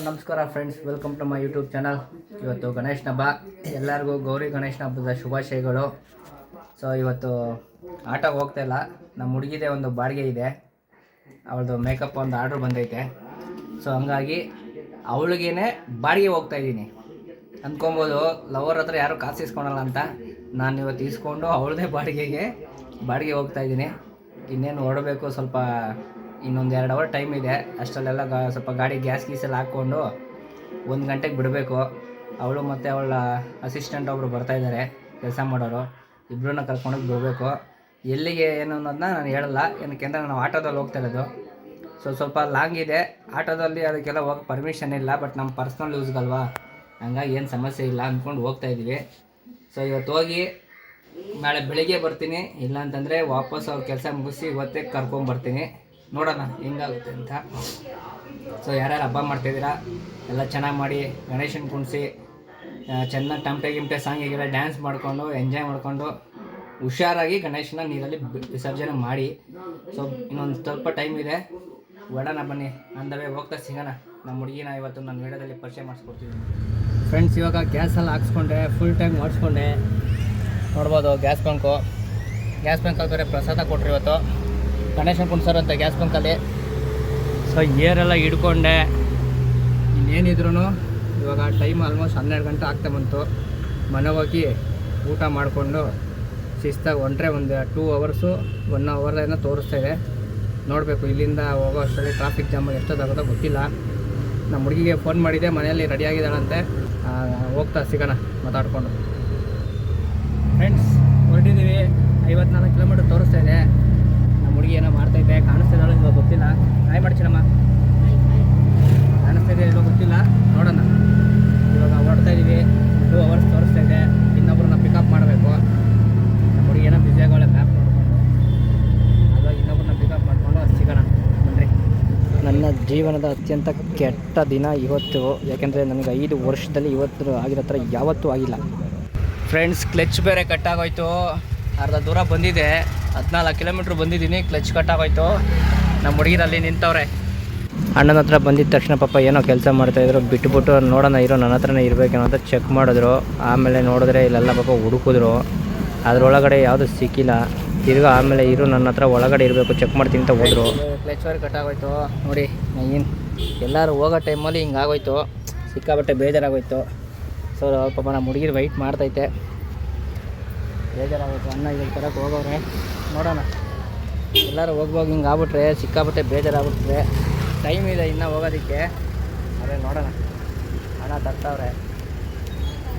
ನಮಸ್ಕಾರ friends, welcome to my YouTube channel. ಇವತ್ತು ಗಣೇಶನ ಹಬ್ಬ, ಎಲ್ಲರಿಗೂ ಗೌರಿ ಗಣೇಶನ ಹಬ್ಬದ ಶುಭಾಶಯಗಳು. ಸೊ ಇವತ್ತು ಆಟೋಗೆ ಹೋಗ್ತಾ ಇಲ್ಲ, ನಮ್ಮ ಹುಡುಗಿದೆ ಒಂದು ಬಾಡಿಗೆ ಇದೆ, ಅವಳದು ಮೇಕಪ್ ಒಂದು ಆರ್ಡ್ರ್ ಬಂದೈತೆ. ಸೊ ಹಂಗಾಗಿ ಅವಳಿಗೇನೆ ಬಾಡಿಗೆ ಹೋಗ್ತಾ ಇದ್ದೀನಿ. ಅಂದ್ಕೊಬೋದು ಲವರ್ ಹತ್ರ ಯಾರೂ ಕಾಸು ಇಸ್ಕೊಳಲ್ಲ ಅಂತ. ನಾನು ಇವತ್ತು ಇಸ್ಕೊಂಡು ಅವಳದೇ ಬಾಡಿಗೆ ಹೋಗ್ತಾ ಇದ್ದೀನಿ. ಇನ್ನೇನು ಹೊರಡಬೇಕು, ಸ್ವಲ್ಪ ಇನ್ನೊಂದು 2 ಅವರ್ ಟೈಮ್ ಇದೆ. ಅಷ್ಟರಲ್ಲೆಲ್ಲ ಸ್ವಲ್ಪ ಗಾಡಿ ಗ್ಯಾಸ್ ಗೀಸೆಲ್ಲ ಹಾಕ್ಕೊಂಡು 1 ಗಂಟೆಗೆ ಬಿಡಬೇಕು. ಅವಳು ಮತ್ತು ಅವಳ ಅಸಿಸ್ಟೆಂಟ್ ಒಬ್ಬರು ಬರ್ತಾಯಿದ್ದಾರೆ, ಕೆಲಸ ಮಾಡೋರು, ಇಬ್ಬರನ್ನ ಕರ್ಕೊಂಡೋಗಿ ಬಿಡಬೇಕು. ಎಲ್ಲಿಗೆ ಏನು ಅನ್ನೋದನ್ನ ನಾನು ಹೇಳಲ್ಲ, ಏನಕ್ಕೆ ಅಂದರೆ ನಾವು ಆಟೋದಲ್ಲಿ ಹೋಗ್ತಾ ಇರೋದು. ಸ್ವಲ್ಪ ಲಾಂಗ್ ಇದೆ, ಆಟೋದಲ್ಲಿ ಅದಕ್ಕೆಲ್ಲ ಹೋಗೋ ಪರ್ಮಿಷನ್ ಇಲ್ಲ. ಬಟ್ ನಮ್ಮ ಪರ್ಸ್ನಲ್ ಯೂಸ್ಗಲ್ವಾ, ಹಂಗಾಗಿ ಏನು ಸಮಸ್ಯೆ ಇಲ್ಲ ಅಂದ್ಕೊಂಡು ಹೋಗ್ತಾಯಿದ್ದೀವಿ. ಸೊ ಇವತ್ತು ಹೋಗಿ ನಾಳೆ ಬೆಳಿಗ್ಗೆ ಬರ್ತೀನಿ, ಇಲ್ಲಾಂತಂದರೆ ವಾಪಸ್ ಅವ್ರ ಕೆಲಸ ಮುಗಿಸಿ ಇವತ್ತೇ ಕರ್ಕೊಂಬರ್ತೀನಿ. ನೋಡೋಣ ಹೆಂಗಾಗುತ್ತೆ ಅಂತ. ಸೊ ಯಾರ್ಯಾರು ಹಬ್ಬ ಮಾಡ್ತಾಯಿದ್ದೀರಾ ಎಲ್ಲ ಚೆನ್ನಾಗಿ ಮಾಡಿ, ಗಣೇಶನ ಕುಣಿಸಿ ಚೆನ್ನಾಗಿ ಟಮಟೆ ಸಾಂಗಿಗೆಲ್ಲ ಡ್ಯಾನ್ಸ್ ಮಾಡಿಕೊಂಡು ಎಂಜಾಯ್ ಮಾಡಿಕೊಂಡು ಹುಷಾರಾಗಿ ಗಣೇಶನ ನೀರಲ್ಲಿ ವಿಸರ್ಜನೆ ಮಾಡಿ. ಸೊ ಇನ್ನೊಂದು ಸ್ವಲ್ಪ ಟೈಮ್ ಇದೆ, ಹೊಡೋಣ ಬನ್ನಿ. ಅಂದವೇ ಹೋಗ್ತಾ ಸಿಗೋಣ. ನಮ್ಮ ಹುಡುಗಿನ ಇವತ್ತು ನಾನು ವಿಡಿಯೋದಲ್ಲಿ ಪರಿಚಯ ಮಾಡಿಸ್ಕೊಡ್ತೀನಿ. ಫ್ರೆಂಡ್ಸ್, ಇವಾಗ ಗ್ಯಾಸೆಲ್ಲ ಹಾಕ್ಸ್ಕೊಂಡೆ, ಫುಲ್ ಟೈಮ್ ಮಾಡಿಸ್ಕೊಂಡೆ. ನೋಡ್ಬೋದು ಗ್ಯಾಸ್ ಬಂಕಲ್ಲಿ ಬೇರೆ ಪ್ರಸಾದ ಕೊಟ್ಟರು ಇವತ್ತು, ಗಣೇಶನ ಕುಣಿಸೋರಂತೆ ಗ್ಯಾಸ್ ಬಂಕಲ್ಲಿ. ಸೊ ಏರೆಲ್ಲ ಹಿಡ್ಕೊಂಡೆ. ಇನ್ನೇನಿದ್ರು ಇವಾಗ ಟೈಮ್ ಆಲ್ಮೋಸ್ಟ್ 12 ಗಂಟೆ ಆಗ್ತಾ ಬಂತು. ಮನೆ ಹೋಗಿ ಊಟ ಮಾಡಿಕೊಂಡು ಶಿಸ್ತಾಗಿ ಹೊಂಟ್ರೆ ಒಂದು 2 ಅವರ್ಸು 1 ಅವರ್ ಏನೋ ತೋರಿಸ್ತಾ ಇದೆ. ನೋಡಬೇಕು, ಇಲ್ಲಿಂದ ಹೋಗೋ ಅಷ್ಟರಲ್ಲಿ ಟ್ರಾಫಿಕ್ ಜಾಮ್ ಎಷ್ಟೊತ್ತಾಗುತ್ತೋ ಗೊತ್ತಿಲ್ಲ. ನಮ್ಮ ಹುಡುಗಿಗೆ ಫೋನ್ ಮಾಡಿದ್ದೆ, ಮನೆಯಲ್ಲಿ ರೆಡಿಯಾಗಿದ್ದಾಳಂತೆ. ಹೋಗ್ತಾ ಸಿಗೋಣ ಮಾತಾಡಿಕೊಂಡು. ಫ್ರೆಂಡ್ಸ್, ಹೊರಟಿದ್ದೀವಿ. 54 ಕಿಲೋಮೀಟ್ರ್ ತೋರಿಸ್ತಾ ಇದೆ. ನಮ್ಮ ಹುಡುಗಿ ಏನೋ ಮಾಡ್ತೈತೆ, ಕಾಣಿಸ್ತಿದ್ದಾಳೆ ಇವಾಗ ಗೊತ್ತಿಲ್ಲ. ಹಾಯ್ ಮಾಡ್ತೀನಮ್ಮ. ಕಾಣಿಸ್ತಾಯಿದೆ ಇವಾಗ ಗೊತ್ತಿಲ್ಲ, ನೋಡೋಣ. ಇವಾಗ ಹೊರಡ್ತಾ ಇದ್ದೀವಿ. 2 ಅವರ್ಸ್ ತೋರಿಸ್ತಾ ಇದೆ. ಇನ್ನೊಬ್ರನ್ನ ಪಿಕಪ್ ಮಾಡಬೇಕು. ನಮ್ಮ ಹುಡುಗಿ ಏನೋ ಬ್ಯುಸಿ ಆಗೋಳೆ ಮ್ಯಾಪ್ ನೋಡಿಕೊಂಡು. ಅವಾಗ ಇನ್ನೊಬ್ರನ್ನ ಪಿಕಪ್ ಮಾಡಿಕೊಂಡು ಸಿಗೋಣ ಬನ್ನಿರಿ. ನನ್ನ ಜೀವನದ ಅತ್ಯಂತ ಕೆಟ್ಟ ದಿನ ಇವತ್ತು, ಯಾಕೆಂದರೆ ನನಗೆ 5 ವರ್ಷದಲ್ಲಿ ಇವತ್ತು ಆಗಿರೋ ಥರ ಯಾವತ್ತೂ ಆಗಿಲ್ಲ. ಫ್ರೆಂಡ್ಸ್, ಕ್ಲಚ್ ಬೇರೆ ಕಟ್ಟಾಗೋಯ್ತು. ಅರ್ಧ ದೂರ ಬಂದಿದೆ, 14 ಕಿಲೋಮೀಟ್ರ್ ಬಂದಿದ್ದೀನಿ. ಕ್ಲಚ್ ಕಟ್ಟಾಗೋಯ್ತು. ನಮ್ಮ ಹುಡುಗಿರಲ್ಲಿ ನಿಂತವ್ರೆ. ಅಣ್ಣನ ಹತ್ರ ಬಂದಿದ್ದ ತಕ್ಷಣ ಪಾಪ ಏನೋ ಕೆಲಸ ಮಾಡ್ತಾಯಿದ್ರು, ಬಿಟ್ಬಿಟ್ಟು ನೋಡೋಣ ಇರೋ ನನ್ನ ಹತ್ರನೇ ಇರಬೇಕೇನೋ ಅಂತ ಚೆಕ್ ಮಾಡಿದ್ರು. ಆಮೇಲೆ ನೋಡಿದ್ರೆ ಇಲ್ಲೆಲ್ಲ ಪಾಪ ಹುಡುಕಿದ್ರು, ಅದರೊಳಗಡೆ ಯಾವುದು ಸಿಕ್ಕಿಲ್ಲ. ತಿರ್ಗಾ ಆಮೇಲೆ ಇರು ನನ್ನ ಹತ್ರ ಒಳಗಡೆ ಇರಬೇಕು, ಚೆಕ್ ಮಾಡ್ತೀನಿ ಅಂತ ಹೋದರು. ಕ್ಲಚ್ ವೈರ್ ಕಟ್ಟಾಗೋಯ್ತು ನೋಡಿ. ಏನು ಎಲ್ಲರೂ ಹೋಗೋ ಟೈಮಲ್ಲಿ ಹಿಂಗಾಗೋಯ್ತು, ಸಿಕ್ಕಾಬಟ್ಟೆ ಬೇಜಾರಾಗೋಯ್ತು. ಸೊ ಪಾಪ ನಮ್ಮ ಹುಡುಗಿರು ವೆಯ್ಟ್ ಮಾಡ್ತೈತೆ, ಬೇಜಾರಾಗೋಯ್ತು. ಅನ್ನ ಈಗ ತರಕ್ಕೆ ಹೋಗೋರೆ. ನೋಡೋಣ, ಎಲ್ಲರೂ ಹೋಗ್ಬೋಗಿ ಹಿಂಗೆ ಆಗ್ಬಿಟ್ರೆ ಸಿಕ್ಕಾಬಟ್ಟೆ ಬೇಜಾರಾಗ್ಬಿಟ್ರೆ. ಟೈಮ್ ಇದೆ ಇನ್ನೂ ಹೋಗೋದಕ್ಕೆ, ಅದೇ ನೋಡೋಣ. ಹಣ ತರ್ತಾವ್ರೆ.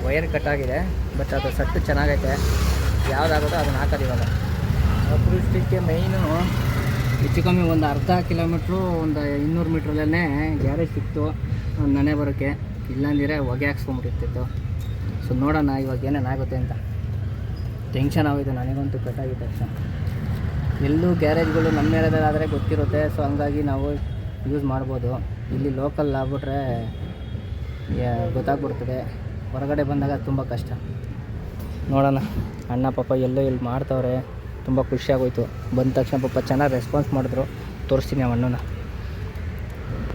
ವೈರ್ ಕಟ್ಟಾಗಿದೆ, ಬಟ್ ಅದು ಸಟ್ಟು ಚೆನ್ನಾಗೈತೆ. ಯಾವುದಾಗೋದು ಅದನ್ನು ಹಾಕೋದು. ಇವಾಗ ಅಪೃಷ್ಟಕ್ಕೆ ಮೈನು ಹೆಚ್ಚು ಕಮ್ಮಿ ಒಂದು ಅರ್ಧ ಕಿಲೋಮೀಟ್ರು, ಒಂದು 200 ಮೀಟ್ರಲ್ಲೇ ಗ್ಯಾರೇಜ್ ಸಿಕ್ತು ಒಂದು ಮನೆ ಬರೋಕ್ಕೆ. ಇಲ್ಲಾಂದಿರೆ ಹೊಗೆ ಹಾಕ್ಸ್ಕೊಂಬಿಟ್ಟಿರ್ತಿತ್ತು. ಸೊ ನೋಡೋಣ ಇವಾಗ ಏನೇನಾಗುತ್ತೆ ಅಂತ. ಟೆನ್ಷನ್ ಆಗೋಯ್ತು ನನಗಂತೂ ಕಟ್ಟಾಗಿದ್ದ ತಕ್ಷಣ. ಎಲ್ಲೂ ಗ್ಯಾರೇಜ್ಗಳು ನಮ್ಮ ಏರಿಯಾದಾದರೆ ಗೊತ್ತಿರುತ್ತೆ. ಸೊ ಹಂಗಾಗಿ ನಾವು ಯೂಸ್ ಮಾಡ್ಬೋದು. ಇಲ್ಲಿ ಲೋಕಲ್ ಆಗ್ಬಿಟ್ರೆ ಗೊತ್ತಾಗ್ಬಿಡ್ತದೆ, ಹೊರಗಡೆ ಬಂದಾಗ ತುಂಬ ಕಷ್ಟ. ನೋಡೋಣ. ಅಣ್ಣ ಪಾಪ ಎಲ್ಲೋ ಇಲ್ಲಿ ಮಾಡ್ತವ್ರೆ, ತುಂಬ ಖುಷಿಯಾಗೋಯ್ತು. ಬಂದ ತಕ್ಷಣ ಪಾಪ ಚೆನ್ನಾಗಿ ರೆಸ್ಪಾನ್ಸ್ ಮಾಡಿದ್ರು. ತೋರಿಸ್ತೀನಿ ಆ ಅಣ್ಣನ.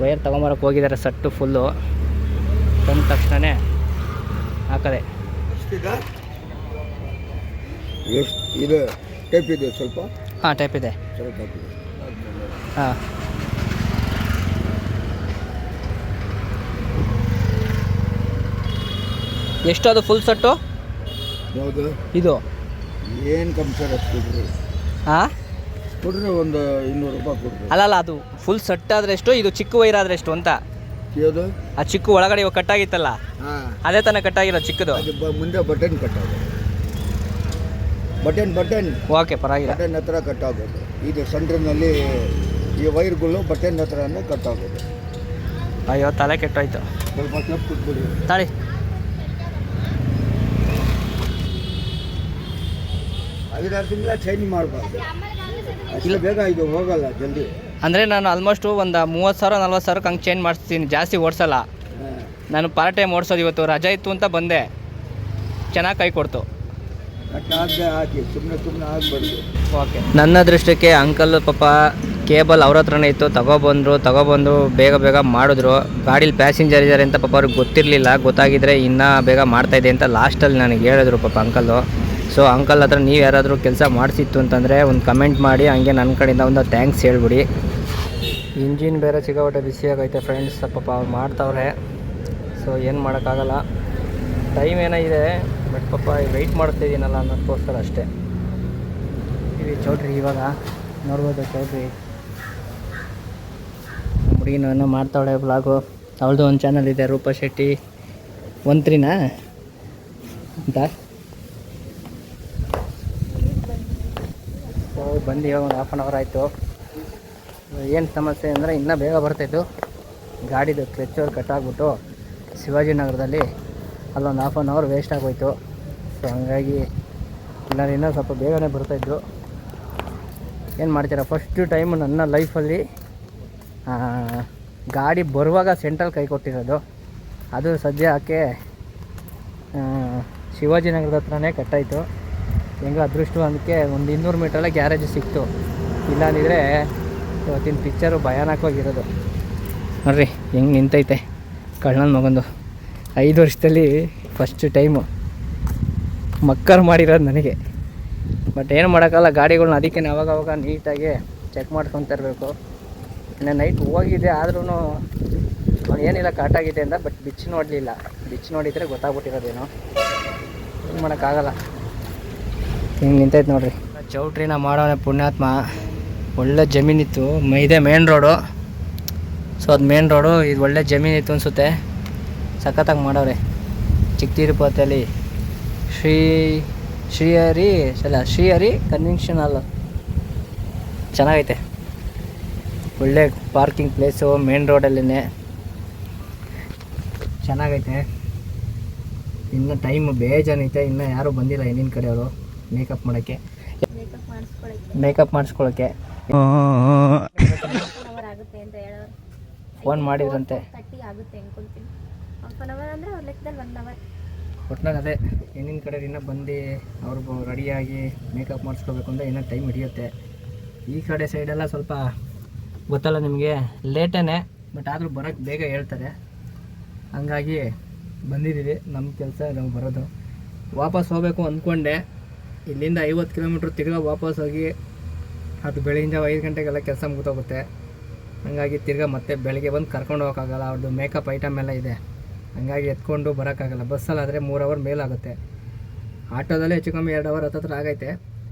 ವೈರ್ ತೊಗೊಂಬರಕ್ಕೆ ಹೋಗಿದ್ದಾರೆ, ಸಟ್ಟು ಫುಲ್ಲು. ಬಂದ ತಕ್ಷಣವೇ ಹಾಕದೆ. ಇದು ಟೈಪ್ ಇದೆ ಸ್ವಲ್ಪ. ಹಾಂ, ಟೈಪ್ ಇದೆ. ಹಾಂ, ಎಷ್ಟು ಅದು ಫುಲ್ ಸೆಟ್ಟು? ಯಾವುದು ಇದು? ಏನು ಕಮ್ಮಿ ಸರ್, ಅಷ್ಟು ಹಾಂ ಕೊಡ್ರಿ, ಒಂದು 200 ರೂಪಾಯಿ ಕೊಡ್ರಿ. ಅಲ್ಲ, ಅದು ಫುಲ್ ಸೆಟ್ ಆದರೆ ಎಷ್ಟು, ಇದು ಚಿಕ್ಕ ವೈರ್ ಆದರೆ ಎಷ್ಟು ಅಂತ? ಯಾವುದು? ಆ ಚಿಕ್ಕ ಒಳಗಡೆ ಇವಾಗ ಕಟ್ಟಾಗಿತ್ತಲ್ಲ, ಅದೇ ತಾನೇ ಕಟ್ಟಾಗಿರೋ ಚಿಕ್ಕದು? ಮುಂದೆ ಬಟನ್ ಕಟ್ಟಾಗೋದು. ಬಟನ್ ಓಕೆ, ಪರವಾಗಿಲ್ಲ. ಬಟನ್ ಹತ್ರ ಕಟ್ಟಾಗೋದು. ಇದು ಸೆಂಟ್ರ್ನಲ್ಲಿ ಈ ವೈರ್ಗಳು ಬಟನ್ ಹತ್ರನೇ ಕಟ್ಟಾಗೋದು. ಅಯ್ಯೋ, ತಲೆ ಕೆಟ್ಟೋಯ್ತು. ಸ್ವಲ್ಪ ಕ್ಲಬ್ ಕುಟ್ಬಿಡಿ ತಾಳಿ. 5-6 ತಿಂಗಳ ಚೇಂಜ್ ಮಾಡಬಾರ್ದು, ಅಷ್ಟು ಬೇಗ ಇದು ಹೋಗಲ್ಲ ಜಲ್ದಿ. ಅಂದರೆ ನಾನು ಆಲ್ಮೋಸ್ಟು ಒಂದು 30,000-40,000 ಹಂಗೆ ಚೇಂಜ್ ಮಾಡಿಸ್ತೀನಿ, ಜಾಸ್ತಿ ಓಡಿಸಲ್ಲ ನಾನು. ಪಾರ್ಟ್ ಟೈಮ್ ಓಡಿಸೋದು. ಇವತ್ತು ರಜೆ ಇತ್ತು ಅಂತ ಬಂದೆ, ಚೆನ್ನಾಗಿ ಕೈ ಕೊಡ್ತು. ಹಾಕಿ ಸುಮ್ಮನೆ ಆಗಬಾರ್ದು. ಓಕೆ. ನನ್ನ ದೃಷ್ಟಕ್ಕೆ ಅಂಕಲ್ ಪಾಪ ಕೇಬಲ್ ಅವ್ರ ಹತ್ರನೇ ಇತ್ತು, ತಗೊಬಂದು ಬೇಗ ಮಾಡಿದ್ರು. ಗಾಡೀಲಿ ಪ್ಯಾಸೆಂಜರ್ ಇದ್ದಾರೆ ಅಂತ ಪಾಪ ಅವ್ರಿಗೆ ಗೊತ್ತಿರಲಿಲ್ಲ. ಗೊತ್ತಾಗಿದ್ದರೆ ಇನ್ನೂ ಬೇಗ ಮಾಡ್ತಾಯಿದೆ ಅಂತ ಲಾಸ್ಟಲ್ಲಿ ನನಗೆ ಹೇಳಿದ್ರು ಪಾಪ ಅಂಕಲ್ಲು. ಸೊ ಅಂಕಲ್ ಹತ್ರ ನೀವು ಯಾರಾದರೂ ಕೆಲಸ ಮಾಡಿಸಿತ್ತು ಅಂತಂದರೆ ಒಂದು ಕಮೆಂಟ್ ಮಾಡಿ, ಹಂಗೆ ನನ್ನ ಕಡೆಯಿಂದ ಒಂದು ಥ್ಯಾಂಕ್ಸ್ ಹೇಳ್ಬಿಡಿ. ಇಂಜಿನ್ ಬೇರೆ ಸಿಕ್ಕಾಪಟ್ಟೆ ಬಿಸಿಯಾಗೈತೆ ಫ್ರೆಂಡ್ಸ್, ಪಾಪ ಅವ್ರು ಮಾಡ್ತಾವ್ರೆ. ಸೊ ಏನು ಮಾಡೋಕ್ಕಾಗಲ್ಲ, ಟೈಮ್ ಏನೋ ಇದೆ, ಬಟ್ ಪಾಪ ವೆಯ್ಟ್ ಮಾಡ್ತಾಯಿದ್ದೀನಲ್ಲ ಅನ್ನೋದಕ್ಕೋಸ್ಕರ ಅಷ್ಟೇ. ಇದು ಚೌಟ್ರಿ ಇವಾಗ ನೋಡ್ಬೋದು. ಚೌಟ್ರಿ ಹುಡುಗಿನ ಮಾಡ್ತಾವಳೆ ಬ್ಲಾಗು. ಅವಳದು ಒಂದು ಚಾನಲ್ ಇದೆ, ರೂಪಾ ಶೆಟ್ಟಿ 13 ಅಂತ. ಸೊ ಬಂದು ಇವಾಗ ಒಂದು ಹಾಫ್ ಆನ್ ಅವರ್ ಆಯಿತು. ಏನು ಸಮಸ್ಯೆ ಅಂದರೆ ಇನ್ನೂ ಬೇಗ ಬರ್ತಾಯಿತ್ತು, ಗಾಡಿದು ಕ್ಲಚ್ ಕಟ್ ಆಗಿಬಿಟ್ಟು ಶಿವಾಜಿನಗರದಲ್ಲಿ ಅಲ್ಲೊಂದು ಹಾಫ್ ಆನ್ ಅವರ್ ವೇಸ್ಟ್ ಆಗೋಯ್ತು. ಸೊ ಹಂಗಾಗಿ ಎಲ್ಲರೂ ಇನ್ನೂ ಸ್ವಲ್ಪ ಬೇಗನೆ ಬರ್ತಾಯಿದ್ರು. ಏನು ಮಾಡ್ತೀರಾ, ಫಸ್ಟು ಟೈಮು ನನ್ನ ಲೈಫಲ್ಲಿ ಗಾಡಿ ಬರುವಾಗ ಸೆಂಟ್ರಲ್ ಕೈ ಕೊಟ್ಟಿರೋದು. ಅದು ಸದ್ಯಕ್ಕೆ ಶಿವಾಜಿನಗರದ ಹತ್ರನೇ ಕಟ್ಟಾಯಿತು. ಹೆಂಗೋ ಅದೃಷ್ಟವಂತಕ್ಕೆ ಒಂದು 200 ಮೀಟ್ರಲ್ಲೇ ಗ್ಯಾರೇಜ್ ಸಿಕ್ತು. ಇಲ್ಲಾಂದಿದ್ರೆ ಇವತ್ತಿನ ಪಿಕ್ಚರು ಭಯಾನಕವಾಗಿರೋದು. ನೋಡ್ರಿ ಹೆಂಗೆ ನಿಂತೈತೆ ಕಳ್ಳನ ಮಗಂದು. 5 ವರ್ಷದಲ್ಲಿ ಫಸ್ಟ್ ಟೈಮು ಮಕ್ಕರ್ ಮಾಡಿರೋದು ನನಗೆ. ಬಟ್ ಏನು ಮಾಡೋಕ್ಕಲ್ಲ, ಗಾಡಿಗಳ್ನ ಅದಕ್ಕೆ ಅವಾಗವಾಗ ನೀಟಾಗಿ ಚೆಕ್ ಮಾಡ್ಕೊತ ಇರಬೇಕು. ಇನ್ನು ನೈಟ್ ಹೋಗಿದೆ, ಆದ್ರೂ ಅವ್ನು ಏನಿಲ್ಲ ಕಾಟಾಗಿದೆ ಅಂತ, ಬಟ್ ಬಿಚ್ಚಿ ನೋಡಲಿಲ್ಲ. ಬಿಚ್ಚಿ ನೋಡಿದರೆ ಗೊತ್ತಾಗ್ಬಿಟ್ಟಿರೋದೇನೋ, ಏನು ಮಾಡೋಕ್ಕಾಗಲ್ಲ. ಹಿಂಗೆ ನಿಂತೈತೆ ನೋಡ್ರಿ. ಚೌಟ್ರಿನ ಮಾಡೋನೆ ಪುಣ್ಯಾತ್ಮ. ಒಳ್ಳೆ ಜಮೀನಿತ್ತು, ಇದೆ ಮೇನ್ ರೋಡು. ಸೊ ಅದು ಮೇನ್ ರೋಡು, ಇದು ಒಳ್ಳೆ ಜಮೀನಿತ್ತು ಅನಿಸುತ್ತೆ. ಸಖತ್ತಾಗಿ ಮಾಡವ್ರೆ. ಚಿಕ್ಕ ತಿರುಪತಿಯಲ್ಲಿ ಶ್ರೀಹರಿ ಕನ್ವೆನ್ಷನ್ ಹಾಲ್ ಚೆನ್ನಾಗೈತೆ. ಒಳ್ಳೆ ಪಾರ್ಕಿಂಗ್ ಪ್ಲೇಸು, ಮೇನ್ ರೋಡಲ್ಲೇ ಚೆನ್ನಾಗೈತೆ. ಇನ್ನು ಟೈಮ್ ಬೇಜಾನೈತೆ, ಇನ್ನು ಯಾರೂ ಬಂದಿಲ್ಲ ಹೆಣ್ಣಿನ ಕಡೆಯವರು ಮೇಕಪ್ ಮಾಡೋಕ್ಕೆ, ಮೇಕಪ್ ಮಾಡಿಸ್ಕೊಳ್ಳೋಕ್ಕೆ. ಫೋನ್ ಮಾಡಿದ್ರಂತೆ. ಒಟ್ನಾಗ ಅದೇ ಹೆಣ್ಣಿನ ಕಡೆ ಇನ್ನೂ ಬಂದು ಅವ್ರಿಗೂ ರೆಡಿಯಾಗಿ ಮೇಕಪ್ ಮಾಡಿಸ್ಕೋಬೇಕು ಅಂದರೆ ಇನ್ನೂ ಟೈಮ್ ಹಿಡಿಯುತ್ತೆ. ಈ ಕಡೆ ಸೈಡೆಲ್ಲ ಸ್ವಲ್ಪ ಗೊತ್ತಲ್ಲ ನಿಮಗೆ, ಲೇಟೇ, ಬಟ್ ಆದರೂ ಬರೋಕ್ಕೆ ಬೇಗ ಹೇಳ್ತಾರೆ. ಹಂಗಾಗಿ ಬಂದಿದ್ದೀವಿ, ನಮ್ಮ ಕೆಲಸ ನಾವು ಬರೋದು. ವಾಪಸ್ ಹೋಗಬೇಕು ಅಂದ್ಕೊಂಡೆ, ಇಲ್ಲಿಂದ 50 ಕಿಲೋಮೀಟ್ರ್ ತಿರ್ಗಾ ವಾಪಸ್ ಹೋಗಿ ಅದು ಬೆಳಗಿನ ಜಾವ 5 ಗಂಟೆಗೆಲ್ಲ ಕೆಲಸ ಮುಗಿದೋಗುತ್ತೆ. ಹಾಗಾಗಿ ತಿರ್ಗಾ ಮತ್ತೆ ಬೆಳಗ್ಗೆ ಬಂದು ಕರ್ಕೊಂಡು ಹೋಗೋಕ್ಕಾಗಲ್ಲ, ಅವ್ರದ್ದು ಮೇಕಪ್ ಐಟಮ್ ಎಲ್ಲ ಇದೆ. ಹಂಗಾಗಿ ಎತ್ಕೊಂಡು ಬರೋಕ್ಕಾಗಲ್ಲ. ಬಸ್ಸಲ್ಲಾದರೆ 3 ಅವರ್ ಮೇಲಾಗುತ್ತೆ. ಆಟೋದಲ್ಲೇ ಹೆಚ್ಚು ಕಮ್ಮಿ 2 ಅವರ್ ಹತ್ತತ್ರ ಆಗೈತೆ.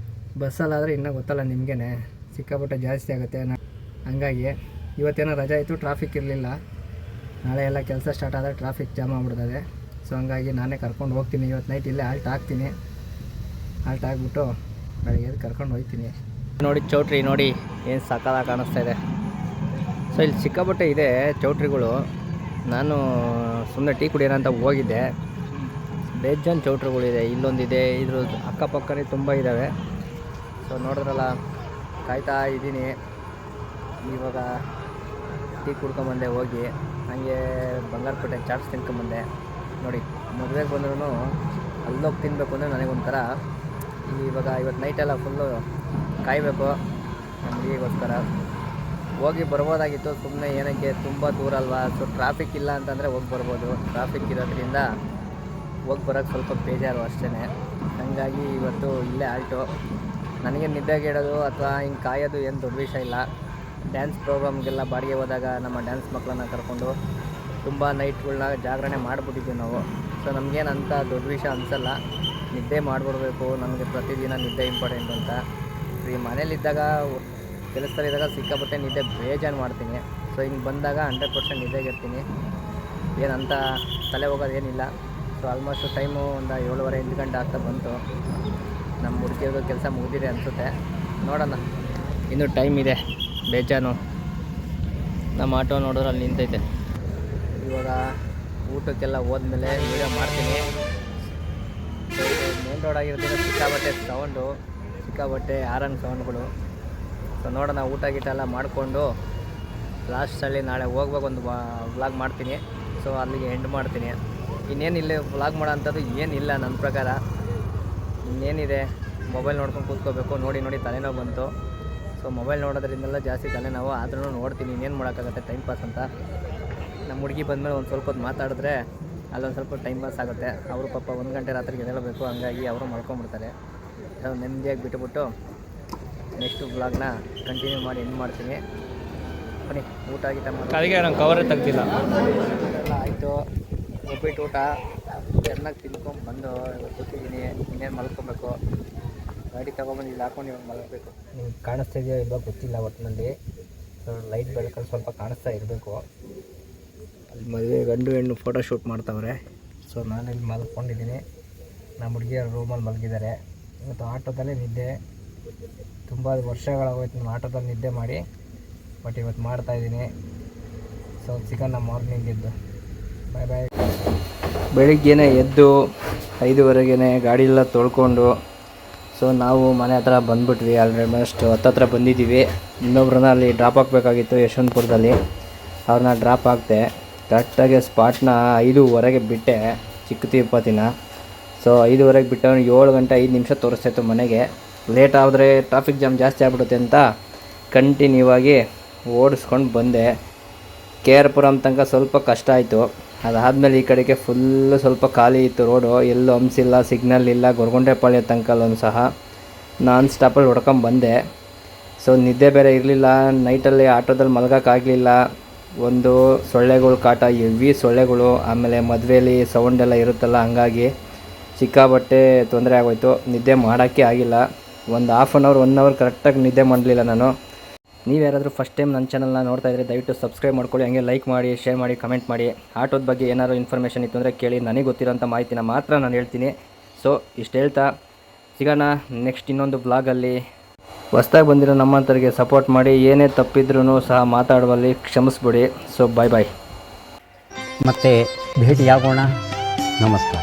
ಬಸ್ಸಲ್ಲಾದರೆ ಇನ್ನೂ ಗೊತ್ತಲ್ಲ ನಿಮಗೇ, ಸಿಕ್ಕಾಪಟ್ಟೆ ಜಾಸ್ತಿ ಆಗುತ್ತೆ. ಹಂಗಾಗಿ ಇವತ್ತೇನೋ ರಜೆ ಇತ್ತು, ಟ್ರಾಫಿಕ್ ಇರಲಿಲ್ಲ. ನಾಳೆ ಎಲ್ಲ ಕೆಲಸ ಸ್ಟಾರ್ಟ್ ಆದರೆ ಟ್ರಾಫಿಕ್ ಜಾಮ್ ಆಗ್ಬಿಡ್ತದೆ. ಸೊ ಹಂಗಾಗಿ ನಾನೇ ಕರ್ಕೊಂಡು ಹೋಗ್ತೀನಿ. ಇವತ್ತು ನೈಟ್ ಇಲ್ಲೇ ಹಾಲ್ಟ್ ಹಾಕ್ತೀನಿ. ಹಾಲ್ಟ್ ಹಾಕ್ಬಿಟ್ಟು ಬೆಳಗ್ಗೆ ಕರ್ಕೊಂಡು ಹೋಗ್ತೀನಿ. ನೋಡಿ ಚೌಟ್ರಿ ನೋಡಿ ಏನು ಸಕ್ಕತ್ತಾಗಿ ಕಾಣಿಸ್ತಾ ಇದೆ. ಸೊ ಇಲ್ಲಿ ಸಿಕ್ಕಾಪಟ್ಟೆ ಇದೆ ಚೌಟ್ರಿಗಳು. ನಾನು ಸುಮ್ಮನೆ ಟೀ ಕುಡಿಯೋಣ ಅಂತ ಹೋಗಿದ್ದೆ, ಬೇಜಾನ್ ಚೌಟ್ರಿಗಳಿದೆ. ಇಲ್ಲೊಂದಿದೆ, ಇದ್ರ ಅಕ್ಕಪಕ್ಕನೇ ತುಂಬ ಇದ್ದಾವೆ. ಸೊ ನೋಡಿದ್ರಲ್ಲ, ಕಾಯ್ತಾ ಇದ್ದೀನಿ. ಇವಾಗ ಟೀ ಕುಡ್ಕೊಂಬಂದೆ ಹೋಗಿ, ಹಾಗೆ ಬಂಗಾರಪೇಟೆ ಚಾಟ್ಸ್ ತಿನ್ಕೊಂಬಂದೆ. ನೋಡಿ, ಮದುವೆಗೆ ಬಂದ್ರೂ ಅಲ್ಲೋಗಿ ತಿನ್ನಬೇಕು ಅಂದರೆ ನನಗೊಂಥರ. ಇವಾಗ ಇವತ್ತು ನೈಟೆಲ್ಲ ಫುಲ್ಲು ಕಾಯಬೇಕು ನಮಗಿಗೋಸ್ಕರ. ಹೋಗಿ ಬರ್ಬೋದಾಗಿತ್ತು, ಸುಮ್ಮನೆ ಏನಕ್ಕೆ, ತುಂಬ ದೂರ ಅಲ್ವಾ. ಸೊ ಟ್ರಾಫಿಕ್ ಇಲ್ಲ ಅಂತಂದರೆ ಹೋಗಿ ಬರ್ಬೋದು. ಟ್ರಾಫಿಕ್ ಇರೋದ್ರಿಂದ ಹೋಗಿ ಬರೋಕ್ಕೆ ಸ್ವಲ್ಪ ಬೇಜಾರು ಅಷ್ಟೇ. ಹಾಗಾಗಿ ಇವತ್ತು ಇಲ್ಲೇ ಆಲ್ಟು. ನನಗೆ ನಿದ್ದೆಗೆಡೋದು ಅಥವಾ ಹಿಂಗೆ ಕಾಯೋದು ಏನು ದೊಡ್ಡ ವಿಷಯ ಇಲ್ಲ. ಡ್ಯಾನ್ಸ್ ಪ್ರೋಗ್ರಾಮ್ಗೆಲ್ಲ ಬಾಡಿಗೆ ಹೋದಾಗ ನಮ್ಮ ಡ್ಯಾನ್ಸ್ ಮಕ್ಕಳನ್ನ ಕರ್ಕೊಂಡು ತುಂಬ ನೈಟ್ಗಳನ್ನ ಜಾಗರಣೆ ಮಾಡಿಬಿಟ್ಟಿದ್ದೀವಿ ನಾವು. ಸೊ ನಮಗೇನಂತ ದೊಡ್ಡ ವಿಷಯ ಅನಿಸಲ್ಲ. ನಿದ್ದೆ ಮಾಡಿಬಿಡ್ಬೇಕು, ನಮಗೆ ಪ್ರತಿದಿನ ನಿದ್ದೆ ಇಂಪಾರ್ಟೆಂಟ್ ಅಂತ. ಈ ಮನೇಲಿದ್ದಾಗ ಕೆಲಸದಲ್ಲಿದ್ದಾಗ ಸಿಕ್ಕಾಪಟ್ಟೆ ನಿದ್ದೆ ಬೇಜಾರು ಮಾಡ್ತೀನಿ. ಸೊ ಹಿಂಗೆ ಬಂದಾಗ 100% ನಿದ್ದೆಗೆ ಇರ್ತೀನಿ. ಏನಂತ ತಲೆ ಹೋಗೋದೇನಿಲ್ಲ. ಸೊ ಆಲ್ಮೋಸ್ಟ್ ಟೈಮು ಒಂದು 7:30-8 ಗಂಟೆ ಆಗ್ತಾ ಬಂತು. ನಮ್ಮ ಹುಡುಗಿಯದು ಕೆಲಸ ಮುಗಿದಿದೆ ಅನಿಸುತ್ತೆ. ನೋಡೋಣ, ಇನ್ನೂ ಟೈಮ್ ಇದೆ ಬೇಜಾನು. ನಮ್ಮ ಆಟೋ ನೋಡಿದ್ರೆ ಅಲ್ಲಿ ನಿಂತೈತೆ. ಇವಾಗ ಊಟಕ್ಕೆಲ್ಲ ಹೋದ್ಮೇಲೆ ವೀಡಿಯೋ ಮಾಡ್ತೀನಿ. ಮೇನ್ ರೋಡ್ ಆಗಿರೋದ್ರಿಂದ ಸಿಕ್ಕಾಬಟ್ಟೆ ಸೌಂಡು, ಸಿಕ್ಕಾಬಟ್ಟೆ ಹಾರನ್ ಸೌಂಡ್ಗಳು. ಸೊ ನೋಡೋಣ, ಊಟ ಗೀಟ ಎಲ್ಲ ಮಾಡಿಕೊಂಡು ಲಾಸ್ಟಲ್ಲಿ ನಾಳೆ ಹೋಗ್ಬೇಕು, ಒಂದು ವ್ಲಾಗ್ ಮಾಡ್ತೀನಿ. ಸೊ ಅಲ್ಲಿಗೆ ಎಂಡ್ ಮಾಡ್ತೀನಿ. ಇನ್ನೇನಿಲ್ಲ ವ್ಲಾಗ್ ಮಾಡೋ ಅಂಥದ್ದು ಏನಿಲ್ಲ ನನ್ನ ಪ್ರಕಾರ. ಇನ್ನೇನಿದೆ, ಮೊಬೈಲ್ ನೋಡ್ಕೊಂಡು ಕೂತ್ಕೋಬೇಕು. ನೋಡಿ ತಲೆನೋವು ಬಂತು. ಸೊ ಸೊ ಮೊಬೈಲ್ ನೋಡೋದ್ರಿಂದೆಲ್ಲ ಜಾಸ್ತಿ ತಲೆನೋವು, ಆದ್ರೂ ನೋಡ್ತೀನಿ, ಇನ್ನೇನು ಮಾಡೋಕ್ಕಾಗುತ್ತೆ, ಟೈಮ್ ಪಾಸ್ ಅಂತ. ನಮ್ಮ ಹುಡುಗಿ ಬಂದಮೇಲೆ ಒಂದು ಸ್ವಲ್ಪ ಹೊತ್ತು ಮಾತಾಡಿದ್ರೆ ಅಲ್ಲೊಂದು ಸ್ವಲ್ಪ ಟೈಮ್ ಪಾಸ್ ಆಗುತ್ತೆ. ಅವರು ಪಾಪ 1 ಗಂಟೆ ರಾತ್ರಿಗೆ ಎದ್ದೇಳಬೇಕು, ಹಂಗಾಗಿ ಅವರು ಮಲ್ಕೊಂಡ್ಬಿಡ್ತಾರೆ. ನೆಮ್ಮದಿಯಾಗಿ ಬಿಟ್ಟುಬಿಟ್ಟು ನೆಕ್ಸ್ಟ್ ವ್ಲಾಗ್ನ ಕಂಟಿನ್ಯೂ ಮಾಡಿ ಎಂಡ್ ಮಾಡ್ತೀನಿ. ಬನ್ನಿ, ಊಟ ಗೀಟ ಕಾಲಿಗೆ ನಂಗೆ ಕವರೇ ತೆಗ್ದಿಲ್ಲ. ಎಲ್ಲ ಆಯಿತು. ಒಬ್ಬಿಟ್ಟು ಊಟ ಚೆನ್ನಾಗಿ ತಿನ್ಕೊಂಡು ಬಂದು ಕೂತಿದ್ದೀನಿ. ಇನ್ನೇನು ಮಲ್ಕೊಬೇಕು. ಗಾಡಿ ತೊಗೊಬಂದು ಇಲ್ಲಿ ಹಾಕೊಂಡು ಇವಾಗ ಮಲಗಬೇಕು. ನಿಮ್ಗೆ ಕಾಣಿಸ್ತಾ ಇದೆಯೋ ಇವಾಗ ಗೊತ್ತಿಲ್ಲ. ಒಟ್ಟಿನಲ್ಲಿ ಲೈಟ್ ಬೆಳಕಲ್ಲಿ ಸ್ವಲ್ಪ ಕಾಣಿಸ್ತಾ ಇರಬೇಕು. ಅಲ್ಲಿ ಮದುವೆ ಗಂಡು ಹೆಣ್ಣು ಫೋಟೋ ಶೂಟ್ ಮಾಡ್ತಾವ್ರೆ. ಸೊ ನಾನಿಲ್ಲಿ ಮಲ್ಕೊಂಡಿದ್ದೀನಿ. ನಮ್ಮ ಹುಡುಗಿಯರು ರೂಮಲ್ಲಿ ಮಲಗಿದ್ದಾರೆ. ಇವತ್ತು ಆಟೋದಲ್ಲೇ ನಿದ್ದೆ. ತುಂಬ ವರ್ಷಗಳಾಗೋಯ್ತು ನಾನು ಆಟೋದಲ್ಲಿ ನಿದ್ದೆ ಮಾಡಿ, ಬಟ್ ಇವತ್ತು ಮಾಡ್ತಾಯಿದ್ದೀನಿ. ಸೊ ಸಿಗೋಣ ಮಾರ್ನಿಂಗ್ ಎದ್ದು. ಬಾಯ್ ಬಾಯ್. ಬೆಳಿಗ್ಗೆನೇ ಎದ್ದು 5:30ಗೆ ಗಾಡಿ ಎಲ್ಲ ತೊಳ್ಕೊಂಡು ಸೊ ನಾವು ಮನೆ ಹತ್ರ ಬಂದುಬಿಟ್ವಿ. ಆಲ್ಮೋಸ್ಟ್ ಹತ್ತತ್ರ ಬಂದಿದ್ದೀವಿ. ಇನ್ನೊಬ್ರನ್ನ ಅಲ್ಲಿ ಡ್ರಾಪ್ ಹಾಕಬೇಕಾಗಿತ್ತು ಯಶವಂತಪುರದಲ್ಲಿ. ಅವ್ರನ್ನ ಡ್ರಾಪ್ ಹಾಕ್ತೆ. ಕರೆಕ್ಟಾಗಿ ಸ್ಪಾಟ್ನ 5:15ಗೆ ಬಿಟ್ಟೆ, ಚಿಕ್ಕ ತಿರುಪತಿನ. ಸೊ 5:15ಗೆ ಬಿಟ್ಟು 7 ಗಂಟೆ 5 ನಿಮಿಷ ತೋರಿಸ್ತಾಯಿತ್ತು ಮನೆಗೆ. ಲೇಟ್ ಆದರೆ ಟ್ರಾಫಿಕ್ ಜಾಮ್ ಜಾಸ್ತಿ ಆಗ್ಬಿಡುತ್ತೆ ಅಂತ ಕಂಟಿನ್ಯೂ ಆಗಿ ಓಡಿಸ್ಕೊಂಡು ಬಂದೆ. KR ಪುರಂ ತನಕ ಸ್ವಲ್ಪ ಕಷ್ಟ ಆಯಿತು. ಅದಾದಮೇಲೆ ಈ ಕಡೆಗೆ ಫುಲ್ಲು ಸ್ವಲ್ಪ ಖಾಲಿ ಇತ್ತು ರೋಡು, ಎಲ್ಲೂ ಹಂಪ್ಸಿಲ್ಲ, ಸಿಗ್ನಲ್ ಇಲ್ಲ. ಗೊರಗುಂಟೆಪಾಳ್ಯ ತನಕಲ್ಲೂ ಸಹ ನಾನ್ ಸ್ಟಾಪಲ್ಲಿ ಹೊಡ್ಕೊಂಬಂದೆ. ಸೊ ನಿದ್ದೆ ಬೇರೆ ಇರಲಿಲ್ಲ. ನೈಟಲ್ಲಿ ಆಟೋದಲ್ಲಿ ಮಲಗೋಕ್ಕಾಗಲಿಲ್ಲ. ಒಂದು ಸೊಳ್ಳೆಗಳು ಕಾಟ, ಹೆವಿ ಸೊಳ್ಳೆಗಳು. ಆಮೇಲೆ ಮದುವೆಯಲ್ಲಿ ಸೌಂಡೆಲ್ಲ ಇರುತ್ತಲ್ಲ, ಹಂಗಾಗಿ ಸಿಕ್ಕಾಬಟ್ಟೆ ತೊಂದರೆ ಆಗೋಯ್ತು. ನಿದ್ದೆ ಮಾಡೋಕ್ಕೆ ಆಗಿಲ್ಲ. ಒಂದು ಹಾಫ್ ಆನ್ ಅವರ್ 1 ಅವರ್ ಕರೆಕ್ಟಾಗಿ ನಿದ್ದೆ ಮಾಡಲಿಲ್ಲ ನಾನು. ನೀವು ಯಾರಾದರೂ ಫಸ್ಟ್ ಟೈಮ್ ನನ್ನ ಚಾನಲ್ನ ನೋಡ್ತಾ ಇದ್ದರೆ ದಯವಿಟ್ಟು ಸಬ್ಸ್ಕ್ರೈಬ್ ಮಾಡ್ಕೊಳ್ಳಿ. ಹಂಗೆ ಲೈಕ್ ಮಾಡಿ, ಶೇರ್ ಮಾಡಿ, ಕಮೆಂಟ್ ಮಾಡಿ. ಆಟೋದ ಬಗ್ಗೆ ಏನಾದರೂ ಇನ್ಫಾರ್ಮೇಷನ್ ಇತ್ತು ಅಂದರೆ ಕೇಳಿ. ನನಗೆ ಗೊತ್ತಿರೋಂಥ ಮಾಹಿತಿನ ಮಾತ್ರ ನಾನು ಹೇಳ್ತೀನಿ. ಸೊ ಇಷ್ಟು ಹೇಳ್ತಾ ಸಿಗೋಣ ನೆಕ್ಸ್ಟ್ ಇನ್ನೊಂದು ಬ್ಲಾಗಲ್ಲಿ. ಹೊಸ್ದಾಗಿ ಬಂದಿರೋ ನಮ್ಮಂಥವ್ರಿಗೆ ಸಪೋರ್ಟ್ ಮಾಡಿ. ಏನೇ ತಪ್ಪಿದ್ರೂ ಸಹ ಮಾತಾಡುವಲ್ಲಿ ಕ್ಷಮಿಸ್ಬಿಡಿ. ಸೊ ಬಾಯ್ ಬಾಯ್. ಮತ್ತೆ ಭೇಟಿಯಾಗೋಣ. ನಮಸ್ಕಾರ.